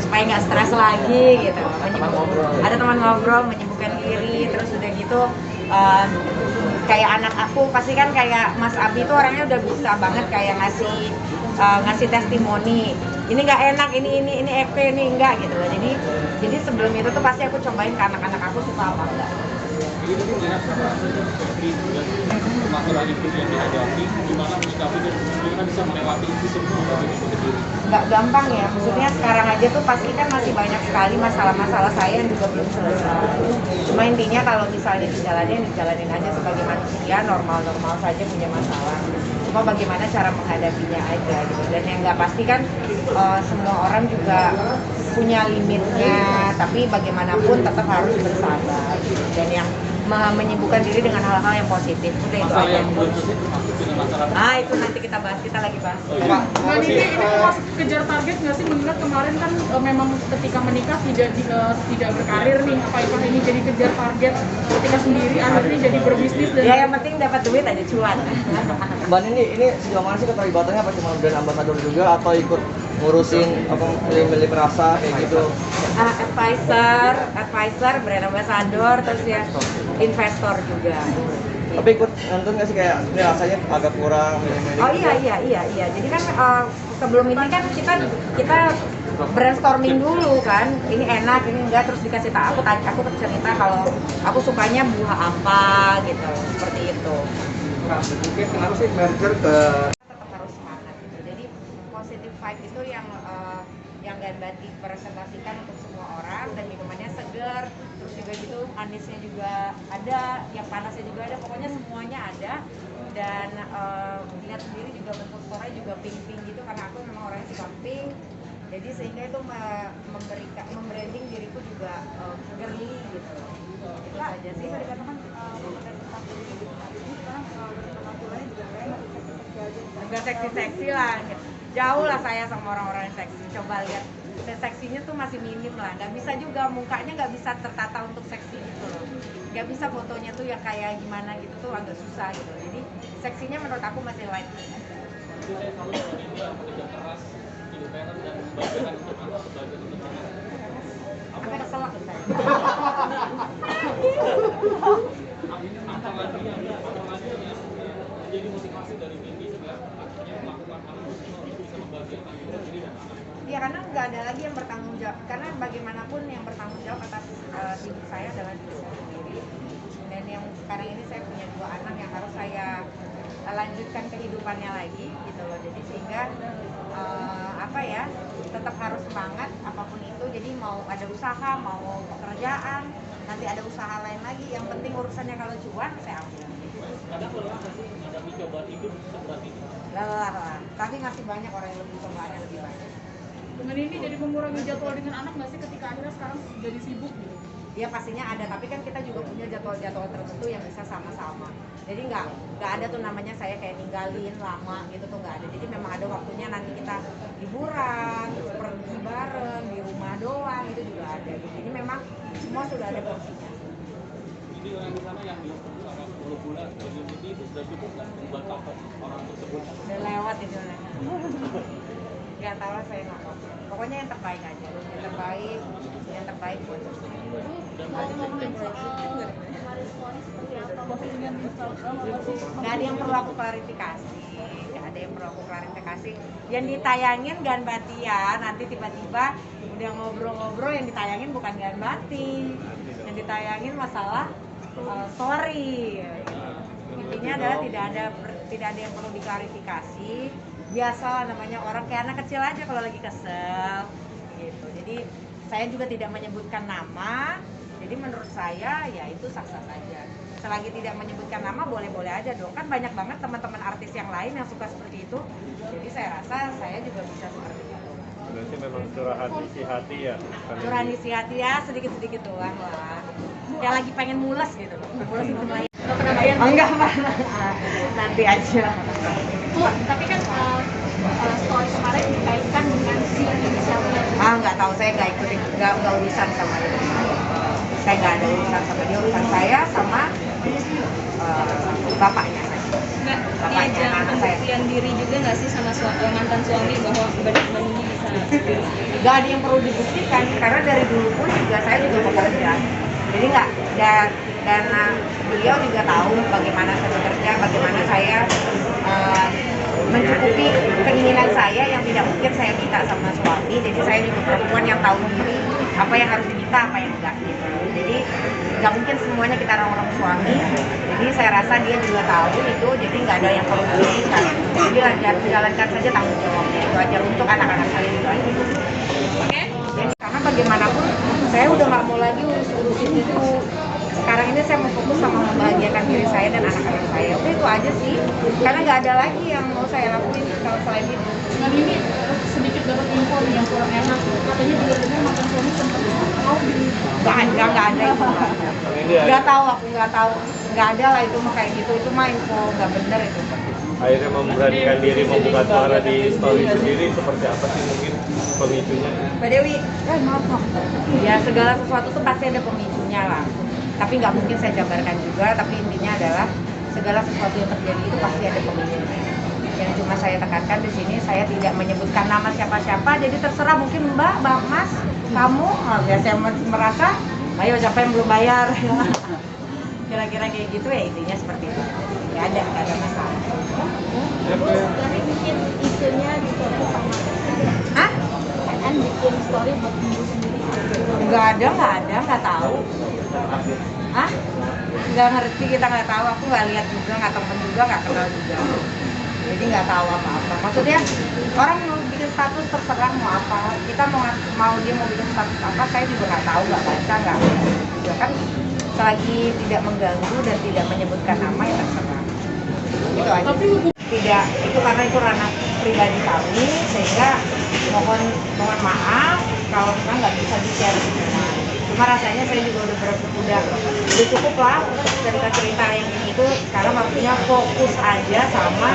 supaya nggak stres lagi gitu. Ada teman ngobrol, menyembuhkan diri, terus udah gitu kayak anak aku pasti kan kayak Mas Abi tuh orangnya udah bisa banget kayak ngasih testimoni. Ini nggak enak, ini EP, ini enggak gitu loh. Jadi sebelum itu tuh pasti aku cobain ke anak-anak aku suka apa enggak. Jadi tadi melihat seperti masalah itu yang dihadapi, gimana menyikapi dan gimana bisa melewati itu semua dari itu sendiri? Nggak gampang ya, maksudnya sekarang aja tuh pasti kan masih banyak sekali masalah-masalah saya yang juga belum selesai. Cuma intinya kalau misalnya dijalanin aja sebagai manusia, normal-normal saja punya masalah. Cuma bagaimana cara menghadapinya aja gitu. Dan yang nggak pasti kan semua orang juga punya limitnya, tapi bagaimanapun tetap harus bersabar gitu. Dan yang menyibukkan diri dengan hal-hal yang positif, udah itu Masalah aja. yang belum selesai termasuk dengan masalah Itu nanti kita bahas, kita lagi bahas. Mbak Nini, ini termasuk kejar target nggak sih? Mengingat kemarin kan memang ketika menikah tidak berkarir nih, apa ini jadi kejar target ketika sendiri akhirnya jadi berbisnis dan Ya yang penting dapat duit aja, cuan. Mbak Nini, ini sejauh mana sih keterlibatannya, apa cuma brand ambassador juga atau ikut ngurusin apa milih-milih perasa kayak gitu? Advisor, brand ambassador, terus ya investor juga. Tapi ikut nonton nggak sih, kayak ini rasanya agak kurang milih-milih? Oh iya. Jadi kan sebelum ini kan kita brainstorming dulu kan, ini enak, ini enggak, terus dikasih tahu, aku cerita kalau aku sukanya buah apa gitu, seperti itu. Mungkin kenapa sih merger ke Tetap harus semangat gitu. Jadi positive vibe itu yang Ganbati presentasikan untuk semua orang, dan minumannya segar, terus juga gitu manisnya juga ada, yang panasnya juga ada, pokoknya semuanya ada. Dan lihat sendiri juga bentuk store juga pink gitu, karena aku memang orangnya suka pink. Jadi sehingga itu membranding diriku juga girly gitu. Itu aja sih. Bisa dikatakan enggak seksi-seksi lah, jauh lah saya sama orang-orang yang seksi. Coba lihat, seksinya tuh masih minim lah, nggak bisa juga, mukanya nggak bisa tertata untuk seksi gitu loh, nggak bisa fotonya tuh ya kayak gimana gitu tuh agak susah gitu. Jadi seksinya menurut aku masih light. Jadi saya selalu bekerja keras, independen dan sebagian untuk anak, sebagian untuk anak. Sampai keselak saya. Apalagi yang menjadi motivasi dari Nini sehingga akhirnya melakukan hal itu bisa membahagiakan diri dan anak. Iya, karena nggak ada lagi yang bertanggung jawab, karena bagaimanapun yang bertanggung jawab atas hidup saya adalah diri saya sendiri. Dan yang sekarang ini saya punya 2 anak yang harus saya lanjutkan kehidupannya lagi gitu loh. Jadi sehingga tetap harus semangat apapun itu. Jadi mau ada usaha, mau pekerjaan, nanti ada usaha lain lagi, yang penting urusannya kalau cuan saya ambil. Kadang kalau nggak sih menghadapi cobaan hidup seberat ini. Lelah, tapi masih banyak orang yang lebih cobaannya lebih banyak. dengan ini jadi mengurangi jadwal dengan anak nggak sih ketika akhirnya sekarang jadi sibuk gitu? Ya pastinya ada, tapi kan kita juga punya jadwal-jadwal tertentu yang bisa sama-sama. Jadi nggak ada tuh namanya saya kayak ninggalin lama gitu tuh nggak ada. Jadi memang ada waktunya nanti kita liburan, terus pergi bareng di rumah doang, itu juga ada. Jadi memang semua sudah ada porsinya. Jadi orang di sana yang dihukum sama 10 bulan, jadi itu sudah cukup nggak membuat kapok orang tersebut? Udah lewat itu lah. Nggak tahu lah, saya nggak tahu. Pokoknya yang terbaik aja, yang terbaik buat saya. Nggak ada yang perlu aku klarifikasi, yang ditayangin Ganbati ya, nanti tiba-tiba udah ngobrol-ngobrol, yang ditayangin bukan Ganbati, yang ditayangin masalah story. Intinya adalah tidak ada yang perlu diklarifikasi, biasa namanya orang kayak anak kecil aja kalau lagi kesel gitu. Jadi saya juga tidak menyebutkan nama. Jadi menurut saya ya itu sah-sah saja. Selagi tidak menyebutkan nama boleh-boleh aja dong. Kan banyak banget teman-teman artis yang lain yang suka seperti itu. Jadi saya rasa saya juga bisa seperti itu. Berarti memang curahan isi hati ya? Curahan isi hati ya, sedikit-sedikit doang lah. Kayak lagi pengen mules gitu loh. Mules itu lagi. Enggak Pak. Nanti aja. Bu, tapi kan story kemarin dikaitkan dengan si inisialnya. Nggak tahu, saya nggak ikutin, nggak urusan sama itu. Saya nggak ada urusan sama dia, urusan saya sama bapaknya. Nggak Bapaknya diajak anak saya. pembuktian diri juga nggak sih sama mantan suami bahwa benar-benar bisa Gak ada yang perlu dibuktikan karena dari dulu pun juga saya juga bekerja. Jadi nggak dan beliau juga tahu bagaimana saya bekerja, bagaimana saya mencukupi keinginan saya yang tidak mungkin saya minta sama suami. Jadi saya juga perempuan yang tahu diri apa yang harus diminta, apa yang enggak gitu. Jadi nggak mungkin semuanya kita orang suami. Jadi saya rasa dia juga tahu itu, jadi nggak ada yang perlu dibuktikan. Jadi jalankan saja tanggung jawabnya itu aja untuk anak-anak saya juga. Oke. Jadi karena bagaimanapun saya udah nggak mau lagi urusin itu. Sekarang ini saya mau fokus sama membahagiakan diri saya dan anak-anak saya. Udah itu aja sih. Karena nggak ada lagi yang mau saya lakuin kalau selain itu. Nah ini sedikit dapat info nih yang kurang enak. Katanya juga benar mantan suami sempat mau di Nggak ada itu. Nggak tahu, aku nggak tahu. Nggak ada lah itu mah kayak gitu. Itu mah info nggak bener itu. Akhirnya memberanikan diri membuka suara di story sendiri seperti apa sih mungkin pemicunya? Mbak Dewi, maaf. Ya segala sesuatu tuh pasti ada pemicunya lah. Tapi nggak mungkin saya jabarkan juga. Tapi intinya adalah segala sesuatu yang terjadi itu pasti ada pemicunya. Yang cuma saya tekankan di sini, saya tidak menyebutkan nama siapa-siapa. Jadi terserah mungkin Mbak, Mas, kamu. Ya saya merasa, ayo siapa yang belum bayar? Kira-kira kayak gitu ya, intinya seperti itu. Nggak ada masalah. Tapi bikin isunya di story sama. Hah? Kan bikin story buat ibu sendiri. Nggak ada, nggak tahu. Hah? Nggak ngerti, kita nggak tahu. Aku nggak lihat juga, nggak temen juga, nggak kenal juga. Jadi nggak tahu apa-apa. Maksudnya orang mau bikin status terserah mau apa. Kita mau dia mau bikin status apa, saya juga nggak tahu, nggak baca, nggak juga kan. Selagi tidak mengganggu dan tidak menyebutkan nama ya terserah. Itu aja. Tidak, itu karena itu ranah pribadi kami, sehingga mohon maaf kalau memang nggak bisa di-share semua. Cuma rasanya saya juga udah cukup lah cerita yang ini itu. Sekarang waktunya fokus aja sama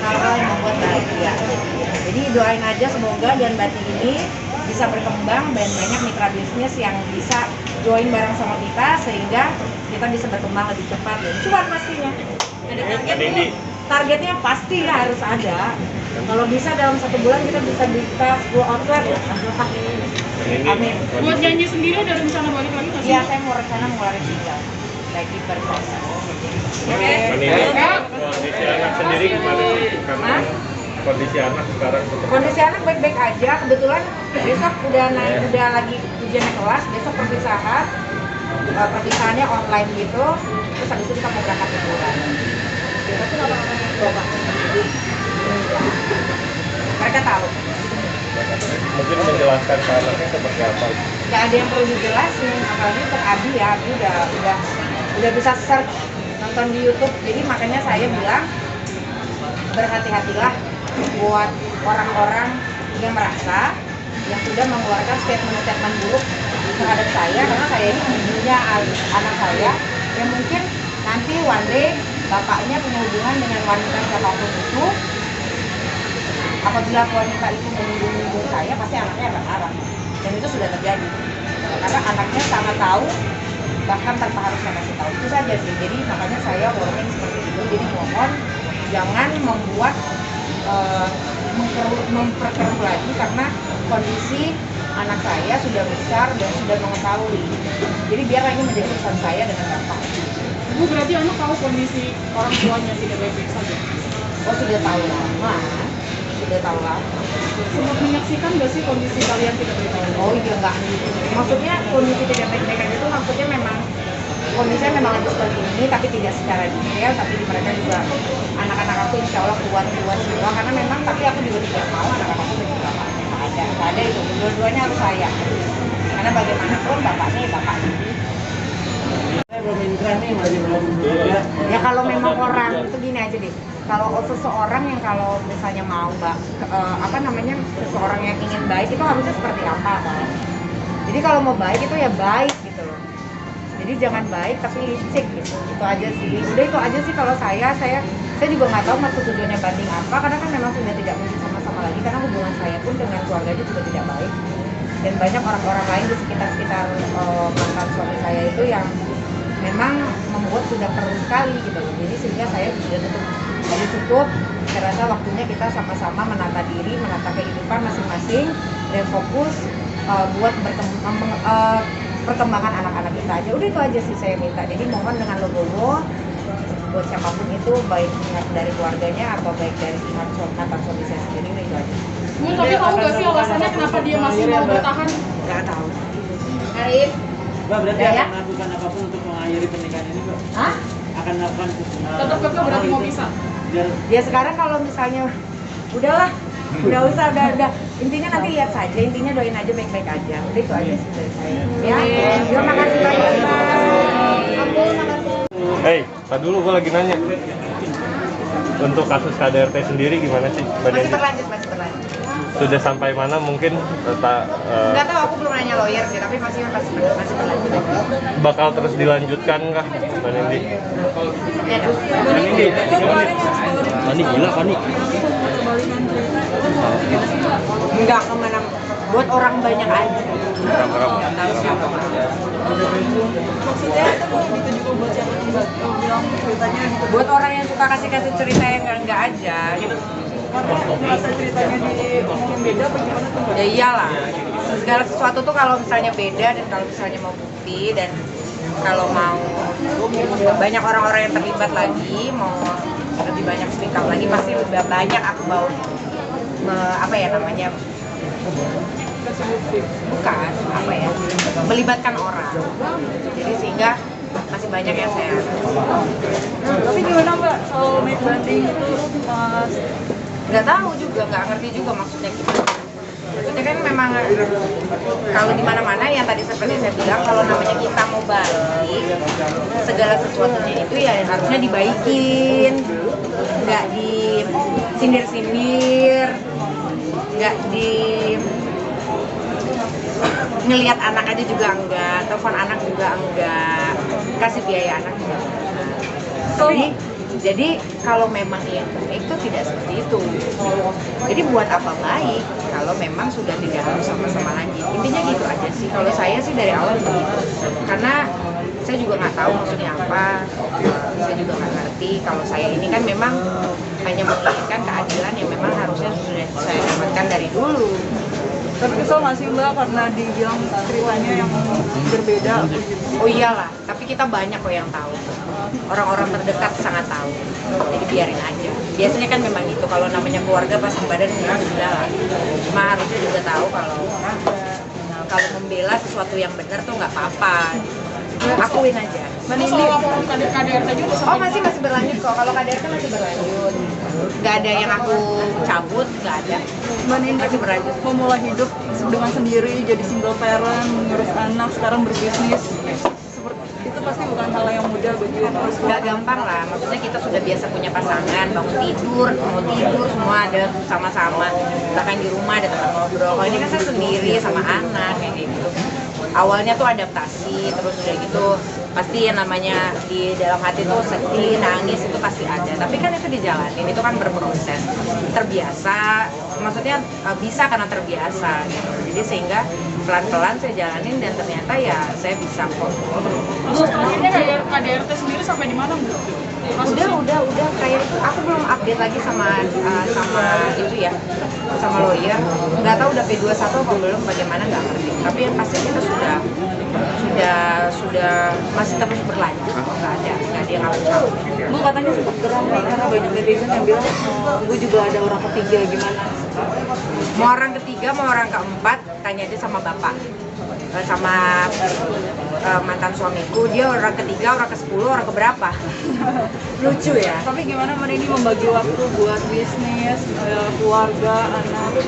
hal yang membuat bahagia. Jadi doain aja semoga dan Bati ini bisa berkembang dan banyak mitra bisnis yang bisa join bareng sama kita sehingga kita bisa berkembang lebih cepat dan cuan pastinya. Ada targetnya pasti harus ada. Kalau bisa dalam 1 bulan kita bisa buka 10 outlet. Amin. buat nyanyi sendiri ada rencana balik lagi nggak sih? Iya, saya mau rencana ngeluarin single lagi berproses. Kondisi anak sendiri gimana sih? Karena Hah? kondisi anak sekarang seperti Kondisi anak baik-baik aja. Kebetulan besok udah lagi ujian kelas. Besok perpisahan. Perpisahannya online gitu. Terus habis itu kita mau berangkat liburan. Mereka tahu. mungkin menjelaskan ke anaknya seperti apa? Nggak ada yang perlu dijelasin. Apalagi untuk Abi ya. Abi udah bisa search nonton di YouTube. Jadi makanya saya bilang berhati-hatilah buat orang-orang yang merasa yang sudah mengeluarkan statement-statement buruk terhadap saya karena saya ini ibunya anak saya yang mungkin nanti one day bapaknya punya hubungan dengan wanita siapapun itu. Apabila wanita itu menyinggung saya pasti anaknya akan marah dan itu sudah terjadi karena anaknya sangat tahu bahkan tanpa harus saya kasih tahu. Itu saja sih. Jadi makanya saya warning seperti itu. Jadi mohon jangan membuat memperkeruh lagi karena kondisi anak saya sudah besar dan sudah mengetahui. Jadi biar ini menjadi urusan saya dengan bapak. Bu berarti anak tahu kondisi orang tuanya tidak baik-baik saja. Oh sudah tahu lama, sudah tahu lama. Sempat menyaksikan nggak sih kondisi kalian tidak baik-baik? Oh iya enggak. Maksudnya kondisi tidak baik-baik itu maksudnya memang kondisinya memang lagi seperti ini, tapi tidak secara detail. Tapi mereka juga anak-anak aku insya Allah kuat semua karena memang tapi aku juga tidak mau anak-anak aku menjadi bapaknya. Nggak ada itu. Dua-duanya harus saya. Karena bagaimanapun bapaknya ya bapaknya. Ya kalau memang orang itu gini aja deh. Kalau seseorang yang kalau misalnya mau seseorang yang ingin baik itu harusnya seperti apa kan? Jadi kalau mau baik itu ya baik gitu loh. Jadi jangan baik tapi licik gitu. Itu aja sih. Udah itu aja sih kalau saya juga nggak tahu maksud tujuannya banding apa karena kan memang sudah tidak mungkin sama-sama lagi karena hubungan saya pun dengan keluarganya juga tidak baik dan banyak orang-orang lain di sekitar mantan suami saya itu yang memang membuat sudah perlu sekali gitu loh. Jadi sehingga saya sudah tutup. Jadi cukup saya rasa waktunya kita sama-sama menata diri, menata kehidupan masing-masing dan fokus buat perkembangan anak-anak kita aja. Udah itu aja sih saya minta. Jadi mohon dengan legowo buat siapapun itu, baik dari keluarganya atau baik dari pihak mantan suami saya sendiri, udah itu aja. Bu, tapi tahu nggak sih alasannya kenapa dia masih mau bertahan? Nggak tahu. Arif, Mbak, berarti Ya, ya. akan melakukan apapun untuk mengakhiri pernikahan ini, Mbak? hah? Akan melakukan Tetap kekeh berarti mau pisah. biar Ya sekarang kalau misalnya udahlah, udah usah, udah. Intinya nanti lihat saja, intinya doain aja baik-baik aja. Udah itu aja sih dari saya. Ya, terima kasih banyak Mbak. Aku makasih. Hei, tadi dulu gue lagi nanya. Untuk kasus KDRT sendiri gimana sih, Mbak Masih Dendi? berlanjut. Sudah sampai mana mungkin Nggak tahu, aku belum nanya lawyer sih, tapi masih berlanjut. bakal terus dilanjutkan kah, Mbak Dendi? Ya dong. Pani gila, Pani. Enggak kemana, buat orang banyak aja. Ram-ram. Nggak tahu siapa. Buat orang yang suka kasih cerita yang enggak aja gitu. Ya iyalah, segala sesuatu tuh kalau misalnya beda dan kalau misalnya mau bukti dan kalau mau banyak orang-orang yang terlibat lagi, mau lebih banyak speak up lagi, pasti lebih banyak aku mau apa ya namanya, bukan apa ya, melibatkan orang. Jadi sehingga masih banyak yang saya. Tapi gimana Mbak soal naik banding itu pas Nggak tahu juga, nggak ngerti juga maksudnya gimana. Maksudnya kan memang kalau di mana-mana yang tadi seperti saya bilang, kalau namanya kita mau balik, segala sesuatunya itu ya harusnya dibaikin, nggak disindir-sindir, nggak di ngelihat anak aja juga enggak, telepon anak juga enggak, kasih biaya anak juga enggak. Jadi kalau memang yang baik itu tidak seperti itu. Jadi buat apa baik kalau memang sudah tidak harus sama-sama lanjut. Intinya gitu aja sih. Kalau saya sih dari awal begitu. Karena saya juga nggak tahu maksudnya apa. Saya juga nggak ngerti. Kalau saya ini kan memang hanya menginginkan keadilan yang memang harusnya sudah saya dapatkan dari dulu. tapi kesel nggak sih Mbak karena dibilang ceritanya yang berbeda? Oh iyalah, tapi kita banyak kok yang tahu. Orang-orang terdekat sangat tahu. Jadi biarin aja. Biasanya kan memang gitu, kalau namanya keluarga pasti badan gila lah. Cuma harusnya juga tahu kalau membela sesuatu yang benar tuh nggak apa-apa. Akuin aja. Ini soal laporan KDRT juga Oh masih berlanjut kok. Kalau KDRT masih berlanjut. Nggak ada yang aku cabut, nggak ada. Masih berlanjut. memulai hidup dengan sendiri, jadi single parent, mengurus anak, sekarang berbisnis. Itu pasti bukan hal yang mudah bagi Nggak gampang lah, maksudnya kita sudah biasa punya pasangan, bangun tidur, mau tidur semua ada sama-sama, bahkan di rumah ada teman ngobrol. Kalau ini kan saya sendiri sama anak kayak gitu. Awalnya tuh adaptasi, terus udah gitu pasti yang namanya di dalam hati tuh sedih, nangis itu pasti ada. Tapi kan itu dijalanin, itu kan berproses, terbiasa. Maksudnya bisa karena terbiasa gitu. Jadi sehingga pelan-pelan saya jalanin dan ternyata ya saya bisa kok. Akhirnya KDRT sendiri sampai di mana Bu? Udah kayak itu aku belum update lagi sama itu ya, sama lawyer. Nggak tahu udah P21 apa belum, bagaimana nggak ngerti. Tapi yang pasti kita sudah masih terus berlanjut. Nggak ada yang cabut. Bu katanya sempat beramai karena banyak netizen yang bilang Bu juga ada orang ketiga, gimana? Mau orang ketiga, mau orang keempat, tanya aja sama bapak, sama mantan suamiku. Dia orang ketiga, orang ke-10, orang keberapa? Lucu ya. Tapi gimana Mbak ini membagi waktu buat bisnis, keluarga, anak?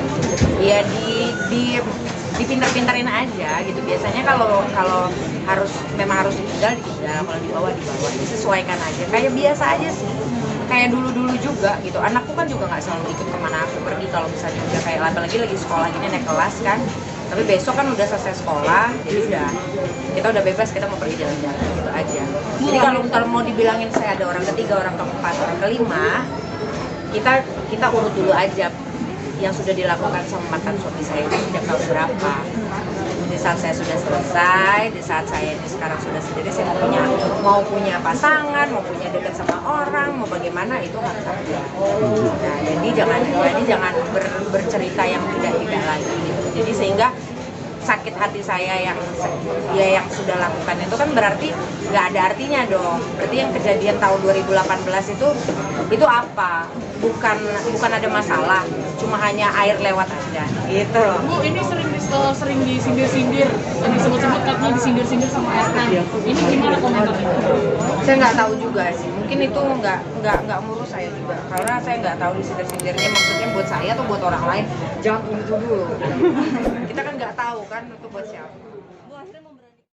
Ya dipinter-pinterin aja gitu. Biasanya kalau memang harus ditinggal, kalau dibawa disesuaikan aja. Kayak biasa aja sih. Kayak dulu juga gitu. Anakku kan juga nggak selalu ikut kemana aku pergi kalau misalnya udah kayak apalagi lagi sekolah gini naik kelas kan. Tapi besok kan udah selesai sekolah, jadi kita udah bebas, kita mau pergi jalan-jalan gitu aja. Jadi kalau mau dibilangin saya ada orang ketiga, orang keempat, orang kelima, kita urut dulu aja yang sudah dilakukan sama mantan suami saya itu sejak tahun berapa. Jadi saat saya sudah selesai, di saat saya ini sekarang sudah sendiri, saya mau punya pasangan, mau punya dekat sama orang, mau bagaimana itu hak saya. Nah, jadi jangan bercerita yang tidak lagi gitu. Jadi sehingga sakit hati saya yang sudah lakukan itu kan berarti nggak ada artinya dong. Berarti yang kejadian tahun 2018 itu apa? Bukan ada masalah, cuma hanya air lewat aja gitu. Bu, ini sering disindir-sindir, disebut-sebut katanya disindir-sindir sama ASN. Ini gimana komentarnya? Saya nggak tahu juga sih. Mungkin itu nggak ngurus saya juga, karena saya nggak tahu disindir-sindirnya maksudnya buat saya atau buat orang lain. Jangan itu dulu. Kita kan nggak tahu kan itu buat siapa.